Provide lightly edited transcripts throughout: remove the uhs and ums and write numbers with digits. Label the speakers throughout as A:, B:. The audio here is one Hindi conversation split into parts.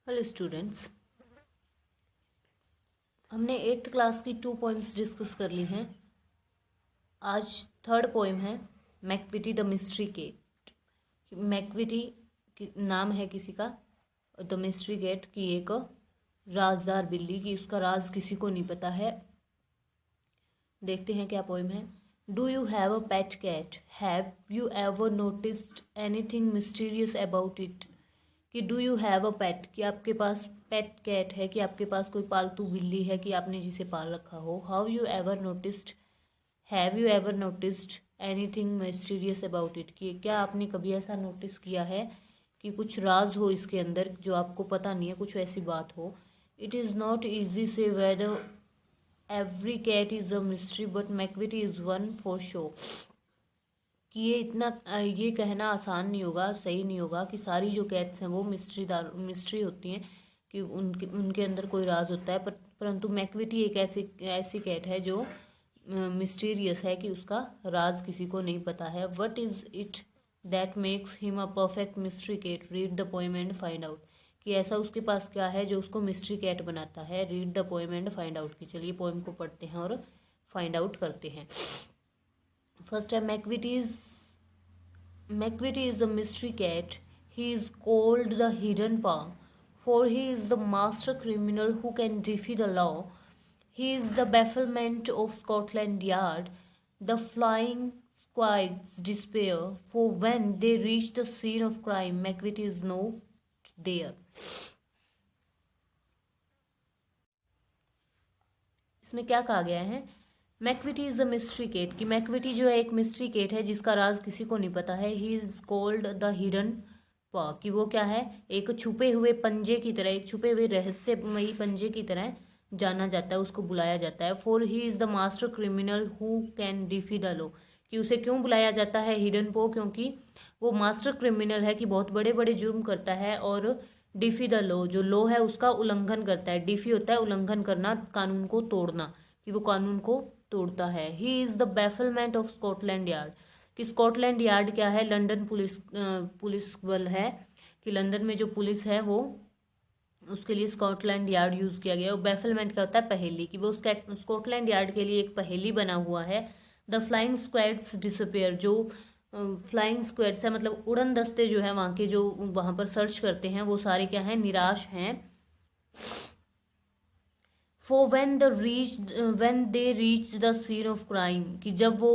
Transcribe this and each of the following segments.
A: हेलो स्टूडेंट्स, हमने 8th क्लास की 2 पोएम्स डिस्कस कर ली हैं। आज थर्ड पोएम है Macavity the mystery cat. Macavity नाम है किसी का और द मिस्ट्री गेट की एक राजदार बिल्ली की, उसका राज किसी को नहीं पता है। देखते हैं क्या पोएम है। Do you have a pet cat? Have you ever noticed anything mysterious about it? कि do you have a pet, कि आपके पास पेट कैट है, कि आपके पास कोई पालतू बिल्ली है, कि आपने जिसे पाल रखा हो। How you ever noticed, have you ever noticed anything mysterious about it, कि क्या आपने कभी ऐसा नोटिस किया है कि कुछ राज हो इसके अंदर जो आपको पता नहीं है, कुछ ऐसी बात हो। It is not easy say whether every cat is a mystery but Macavity is one for sure. कि ये कहना आसान नहीं होगा, सही नहीं होगा कि सारी जो कैट्स हैं वो मिस्ट्री होती हैं, कि उनके उनके अंदर कोई राज होता है। परंतु मैकविटी एक ऐसी कैट है जो मिस्टीरियस है, कि उसका राज किसी को नहीं पता है। What is it that makes him a perfect mystery cat? Read the poem and find out. कि ऐसा उसके पास क्या है जो उसको मिस्ट्री कैट बनाता है। Read the poem and find out. की चलिए पोएम को पढ़ते हैं और फाइंड आउट करते हैं। फर्स्ट है Macvity is a mystery cat. He is called the Hidden Paw, for he is the master criminal who can defy the law. He is the bafflement of Scotland Yard, the flying squad's despair, for when they reach the scene of crime, Macvity is not there. इसमें क्या कहा गया है? Macavity is a mystery cat, कि मैकविटी जो है एक मिस्ट्री केट है जिसका राज किसी को नहीं पता है। He is called the hidden पॉ, कि वो क्या है, एक छुपे हुए पंजे की तरह, एक छुपे हुए रहस्यमयी पंजे की तरह जाना जाता है, उसको बुलाया जाता है। For he is the master criminal who can डिफी the law, कि उसे क्यों बुलाया जाता है हिडन पो, क्योंकि वो मास्टर क्रिमिनल है, कि बहुत बड़े बड़े जुर्म करता है। और डिफी द लॉ, जो लॉ है उसका उल्लंघन करता है। डिफी होता है उल्लंघन करना, कानून को तोड़ना, कि वो कानून को तोड़ता है। He is the बैफलमेंट of Scotland yard, कि स्कॉटलैंड यार्ड क्या है? लंदन पुलिस बल है, कि लंदन में जो पुलिस है वो, उसके लिए स्कॉटलैंड यार्ड यूज किया गया। और बैफलमेंट क्या होता है? पहेली, कि वो स्कॉटलैंड यार्ड के लिए एक पहेली बना हुआ है। द फ्लाइंग स्क्वाड्स डिसअपियर, जो फ्लाइंग स्क्वाड्स है मतलब उड़न दस्ते जो है वहाँ के, जो वहाँ पर सर्च करते हैं, वो सारे क्या हैं? निराश हैं। For when they reach the scene of crime, कि जब वो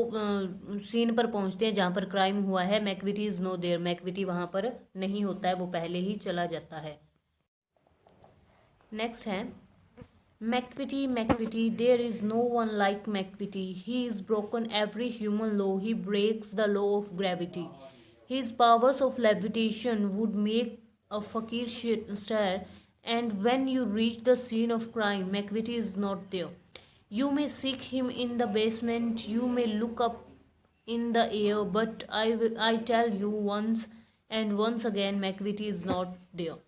A: सीन पर पहुंचते हैं जहाँ पर क्राइम हुआ है, Macavity is no there, Macavity वहाँ पर नहीं होता है, वो पहले ही चला जाता है। नेक्स्ट है Macavity Macavity, there is no one like Macavity, he is broken every human law, he breaks the law of gravity, his powers of levitation would make a fakir stare, and when you reach the scene of crime, Macvity is not there. You may seek him in the basement, you may look up in the air, but I tell you once and once again, Macvity is not there.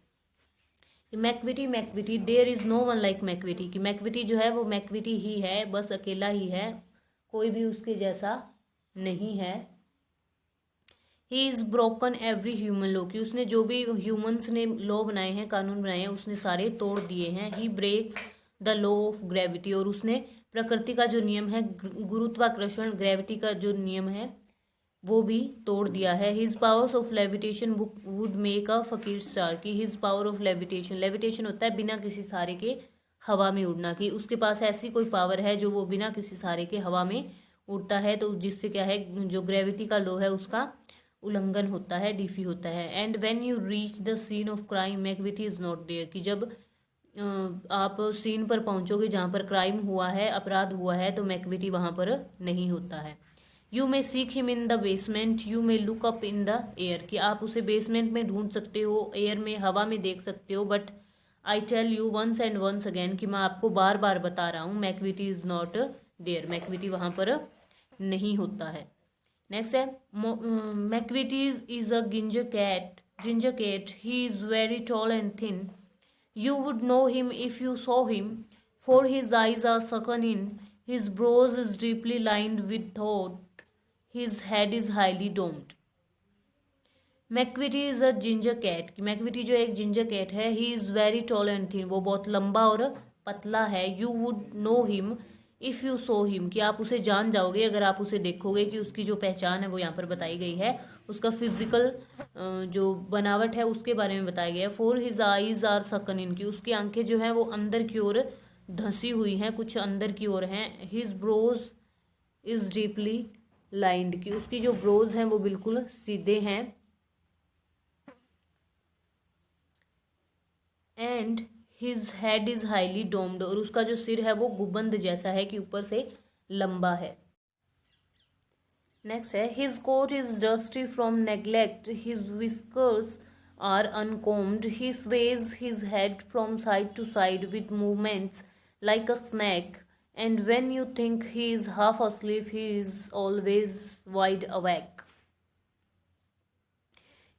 A: Macavity there is no one like Macavity, कि मैकविटी जो है वो मैकविटी ही है, बस अकेला ही है, कोई भी उसके जैसा नहीं है। ही is broken every human law, कि उसने जो भी ह्यूमंस ने लॉ बनाए हैं, कानून बनाए हैं, उसने सारे तोड़ दिए हैं। ही breaks the law of gravity, और उसने प्रकृति का जो नियम है, गुरुत्वाकर्षण, ग्रेविटी का जो नियम है, वो भी तोड़ दिया है। His powers of levitation would make a फकीर स्टार, की his power of levitation, levitation होता है बिना किसी सहारे के हवा में उड़ना, कि उसके पास ऐसी कोई पावर है जो वो बिना किसी सहारे के हवा में उड़ता है, तो जिससे क्या है, जो ग्रेविटी का लॉ है उसका उल्लंघन होता है, डिफी होता है। And when you reach the scene of crime, Macavity is not there, कि जब आप सीन पर पहुंचोगे जहां पर क्राइम हुआ है, अपराध हुआ है, तो मैकविटी वहां पर नहीं होता है। You may seek him in the basement, you may look up in the air, कि आप उसे बेसमेंट में ढूंढ सकते हो, एयर में, हवा में देख सकते हो, but I tell you once and once again, कि मैं आपको बार बार बता रहा हूँ, Macavity is not there, Macavity वहां पर नहीं होता है। नेक्स्ट है Macavity is a ginger cat, he is very tall and thin, you would know him if you saw him, for his eyes are sunken in, his brows is deeply lined with thought, his head is highly domed. McVitie is a ginger cat, कि मैक्विटी जो एक जिंजर कैट है, ही is very tall and thin, वो बहुत लंबा और पतला है। You would know him if you saw him, कि आप उसे जान जाओगे अगर आप उसे देखोगे, कि उसकी जो पहचान है वो यहाँ पर बताई गई है, उसका फिजिकल जो बनावट है उसके बारे में बताया गया है। फॉर हिज आईज आर सकन इन, की उसकी आंखें जो है वो अंदर की ओर धंसी हुई हैं, कुछ अंदर की ओर हैं। His brows is deeply lined, की उसकी जो ब्रोज हैं वो बिल्कुल सीधे हैं। And his head is highly domed, और उसका जो सिर है वो गुबंद जैसा है, कि ऊपर से लंबा है। नेक्स्ट है his coat is dusty from neglect, his whiskers are अनकोम्ड, he Suez his head from side to side with movements like a snack, and when you think he is half asleep he is always wide awake.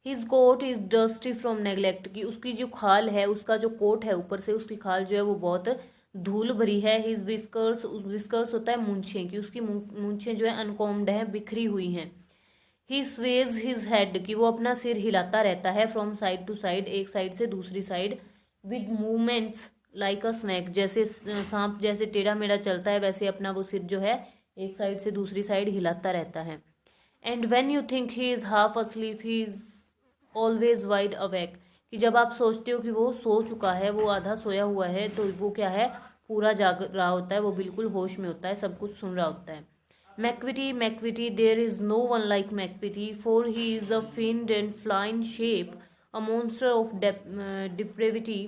A: His coat is dusty from neglect, की उसकी जो खाल है, उसका जो कोट है ऊपर से उसकी खाल जो है वो बहुत धूल भरी है। हिज विस्कर्स, विस्कर्स होता है मूंछें, कि उसकी मूंछें जो है अनकॉम्ड है, बिखरी हुई हैं। ही स्वेज हिज हेड, कि वो अपना सिर हिलाता रहता है, फ्रॉम साइड टू साइड, एक साइड से दूसरी side, with movements like a snake, जैसे सांप जैसे टेढ़ा मेढ़ा चलता है वैसे अपना वो सिर जो है एक साइड से दूसरी साइड हिलाता रहता है। And when you think he is half asleep he is always wide awake, कि जब आप सोचते हो कि वो सो चुका है, वो आधा सोया हुआ है, तो वो क्या है, पूरा जाग रहा होता है, वो बिल्कुल होश में होता है, सब कुछ सुन रहा होता है। McVitie McVitie there is no one like McVitie, for he is a finned and फ्लाइन shape, a monster of depravity.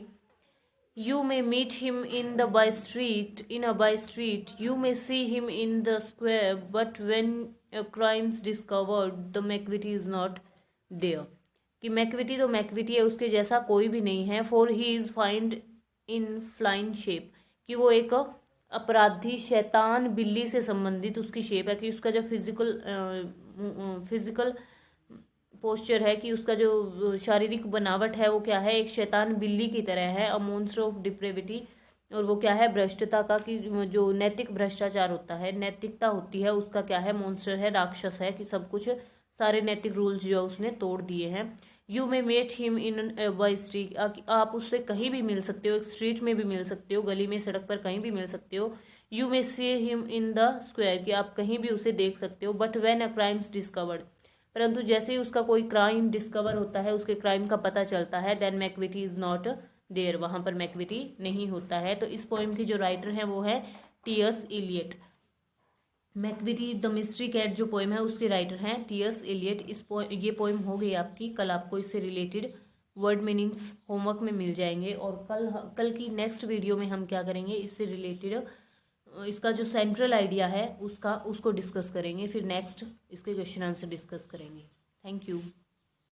A: You may meet him in a by street, you may see him in the square, but when a crime's discovered, the McVitie is not there. कि मैक्विटी तो मैक्विटी है, उसके जैसा कोई भी नहीं है। For he is find in फ्लाइन shape, कि वो एक अपराधी शैतान बिल्ली से संबंधित उसकी शेप है, कि उसका जो फिजिकल पोस्चर है, कि उसका जो शारीरिक बनावट है वो क्या है, एक शैतान बिल्ली की तरह है। अ मॉन्स्टर ऑफ डिप्रेविटी, और वो क्या है, भ्रष्टता का, कि जो नैतिक भ्रष्टाचार होता है, नैतिकता होती है उसका क्या है, मॉन्स्टर है, राक्षस है, कि सब कुछ सारे नैतिक रूल्स जो उसने तोड़ दिए हैं। You may meet him in by street, आप उससे कहीं भी मिल सकते हो, एक स्ट्रीट में भी मिल सकते हो, गली में, सड़क पर कहीं भी मिल सकते हो। You may see him in the square, कि आप कहीं भी उसे देख सकते हो। But when a crimes discovered, परंतु जैसे ही उसका कोई क्राइम डिस्कवर होता है, उसके क्राइम का पता चलता है, then McVitie is not there, वहां पर मैक्विटी नहीं होता है। तो इस पोइम की जो राइटर है वो है T.S.. Elliot. McVitie the mystery cat जो पोइम है उसके राइटर हैं टी.एस. इलियट। ये पोइम हो गई आपकी। कल आपको इससे रिलेटेड वर्ड मीनिंग्स होमवर्क में मिल जाएंगे, और कल की नेक्स्ट वीडियो में हम क्या करेंगे, इससे रिलेटेड इसका जो सेंट्रल आइडिया है उसको डिस्कस करेंगे, फिर नेक्स्ट इसके क्वेश्चन आंसर डिस्कस करेंगे। Thank you.